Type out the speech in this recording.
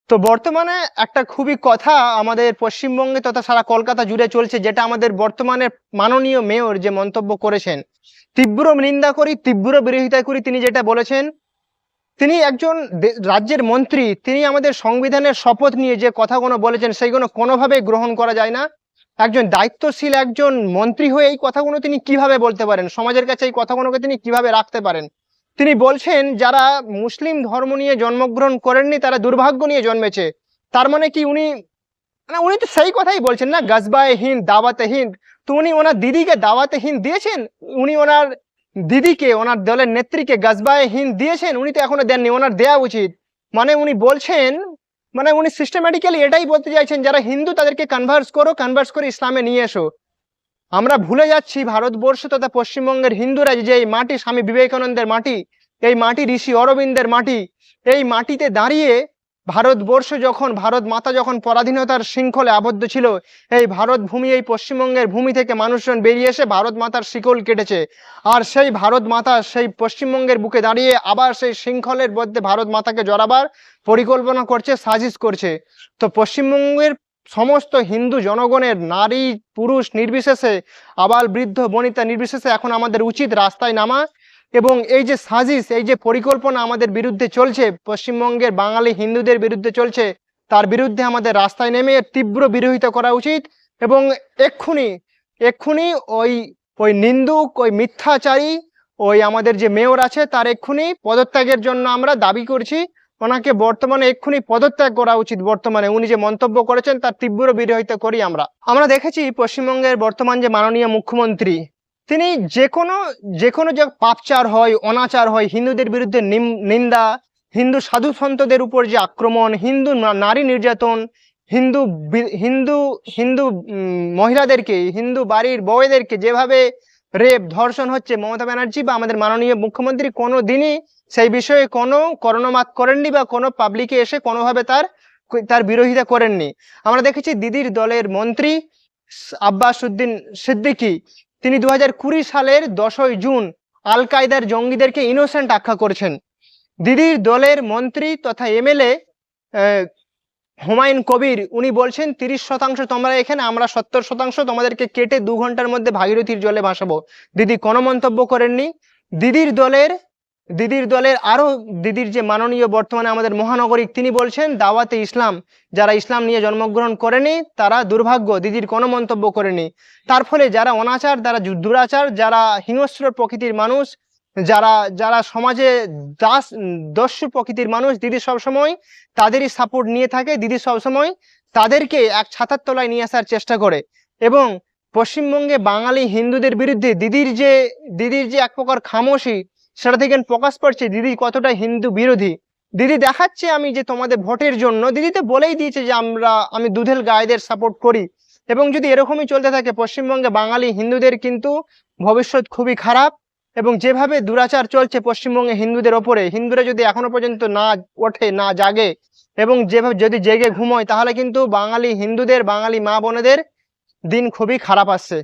তো বর্তমানে একটা খুবই কথা আমাদের পশ্চিমবঙ্গে তথা সারা কলকাতা জুড়ে চলছে, যেটা আমাদের বর্তমানে মাননীয় মেয়র যে মন্তব্য করেছেন, তীব্র নিন্দা করি, তীব্র বিরোধিতা করি। তিনি যেটা বলেছেন, তিনি একজন রাজ্যের মন্ত্রী, তিনি আমাদের সংবিধানের শপথ নিয়ে যে কথাগুলো বলেছেন সেইগুলো কোনোভাবে গ্রহণ করা যায় না। একজন দায়িত্বশীল একজন মন্ত্রী হয়ে এই কথাগুলো তিনি কিভাবে বলতে পারেন, সমাজের কাছে এই কথাগুলোকে তিনি কিভাবে রাখতে পারেন? তিনি বলছেন যারা মুসলিম ধর্ম নিয়ে জন্মগ্রহণ করেননি তারা দুর্ভাগ্য নিয়ে জন্মেছে। তার মানে কি উনি, মানে উনি তো সেই কথাই বলছেন না, গজবায়ে হিন্দ দাওয়াতে হিন্দ। তো উনি ওনার দিদিকে দাওয়াতে হিন্দ দিয়েছেন? উনি ওনার দিদিকে, ওনার দলের নেত্রীকে গজবায়ে হিন্দ দিয়েছেন? উনি তো এখনো দেননি, ওনার দেওয়া উচিত। মানে উনি বলছেন, মানে উনি সিস্টেম্যাটিক্যালি এটাই বলতে চাইছেন যারা হিন্দু তাদেরকে কনভার্স করো, কনভার্স করে ইসলামে নিয়ে এসো। আমরা ভুলে যাচ্ছি ভারতবর্ষ তথা পশ্চিমবঙ্গের হিন্দুরা যে এই মাটি স্বামী বিবেকানন্দের মাটি, এই মাটি ঋষি অরবিন্দের মাটি। এই মাটিতে দাঁড়িয়ে ভারতবর্ষ যখন, ভারত মাতা যখন পরাধীনতার শৃঙ্খলে আবদ্ধ ছিল, এই ভারত ভূমি, এই পশ্চিমবঙ্গের ভূমি থেকে মানুষজন বেরিয়ে এসে ভারত মাতার শিকল কেটেছে। আর সেই ভারত মাতা সেই পশ্চিমবঙ্গের বুকে দাঁড়িয়ে আবার সেই শৃঙ্খলের মধ্যে ভারত মাতাকে জড়াবার পরিকল্পনা করছে, সাজিশ করছে। তো পশ্চিমবঙ্গের সমস্ত হিন্দু জনগণের, নারী পুরুষ নির্বিশেষে, আবাল বৃদ্ধ বনিতা নির্বিশেষে এখন আমাদের উচিত রাস্তায় নামা এবং এই যে সাজিশ, এই যে পরিকল্পনা আমাদের বিরুদ্ধে চলছে, পশ্চিমবঙ্গের বাঙালি হিন্দুদের বিরুদ্ধে চলছে, তার বিরুদ্ধে আমাদের রাস্তায় নেমে তীব্র বিরোধিতা করা উচিত। এবং এক্ষুনি এক্ষুনি ওই ওই নিন্দুক, ওই মিথ্যাচারী, ওই আমাদের যে মেয়র আছে তার এক্ষুনি পদত্যাগের জন্য আমরা দাবি করছি। ওনাকে বর্তমানে এক্ষুনি পদত্যাগ করা উচিত। বর্তমানে উনি যে মন্তব্য করেছেন তার তীব্র বিরোধিতা করি আমরা। আমরা দেখেছি পশ্চিমবঙ্গের বর্তমান যে মাননীয় মুখ্যমন্ত্রী, তিনি যে কোনো যে পাপচার হয়, অনাচার হয়, হিন্দুদের বিরুদ্ধে নিন্দা, হিন্দু সাধু সন্তদের উপর যে আক্রমণ, হিন্দু নারী নির্যাতন, হিন্দু হিন্দু হিন্দু মহিলাদেরকে, হিন্দু বাড়ির বউদেরকে যেভাবে রেপ ধর্ষণ হচ্ছে, মমতা ব্যানার্জি বা আমাদের মাননীয় মুখ্যমন্ত্রী কোনো দিনই সেই বিষয়ে কোনো কর্ণপাত করেননি বা কোনো পাবলিকে এসে কোনোভাবে তার বিরোধিতা করেননি। আমরা দেখেছি দিদির দলের মন্ত্রী আব্বাস উদ্দিন সিদ্দিকী, তিনি 2020 সালের 10ই জুন আল কায়দার জঙ্গিদেরকে ইনোসেন্ট আখ্যা করেছেন। দিদির দলের মন্ত্রী তথা এমএলএ হুমায়ুন কবির, উনি বলছেন 30% তোমরা এখানে, আমরা 70% তোমাদেরকে কেটে 2 ঘন্টার মধ্যে ভাগীরথীর জলে ভাসাবো। দিদি কোনো মন্তব্য করেননি। দিদির দলের আরো দিদির যে মাননীয় বর্তমানে আমাদের মহানগরিক, তিনি বলছেন দাওয়াতে ইসলাম, যারা ইসলাম নিয়ে জন্মগ্রহণ করেনি তারা দুর্ভাগ্য। দিদির কোনো মন্তব্য করেনি। তার ফলে যারা অনাচার, যারা দুরাচার, যারা হিংস্র প্রকৃতির মানুষ, যারা যারা সমাজে দস্যু প্রকৃতির মানুষ, দিদি সবসময় তাদেরই সাপোর্ট নিয়ে থাকে। দিদি সবসময় তাদেরকে এক ছাতার তলায় নিয়ে আসার চেষ্টা করে। এবং পশ্চিমবঙ্গে বাঙালি হিন্দুদের বিরুদ্ধে দিদির যে এক প্রকার খামোশি, সেটা থেকে প্রকাশ পাচ্ছে দিদি কতটা হিন্দু বিরোধী। দিদি দেখাচ্ছে আমি যে তোমাদের ভোটের জন্য, দিদি তো বলেই দিয়েছে যে আমি দুধেল গায়েদের সাপোর্ট করি। এবং যদি এরকমই চলতে থাকে পশ্চিমবঙ্গে বাঙালি হিন্দুদের কিন্তু ভবিষ্যৎ খুবই খারাপ। এবং যেভাবে দুরাচার চলছে পশ্চিমবঙ্গে হিন্দুদের ওপরে, হিন্দুরা যদি এখনো পর্যন্ত না ওঠে, না জাগে, এবং যেভাবে যদি জেগে ঘুমোয়, তাহলে কিন্তু বাঙালি হিন্দুদের, বাঙালি মা বোনেদের দিন খুবই খারাপ আসছে।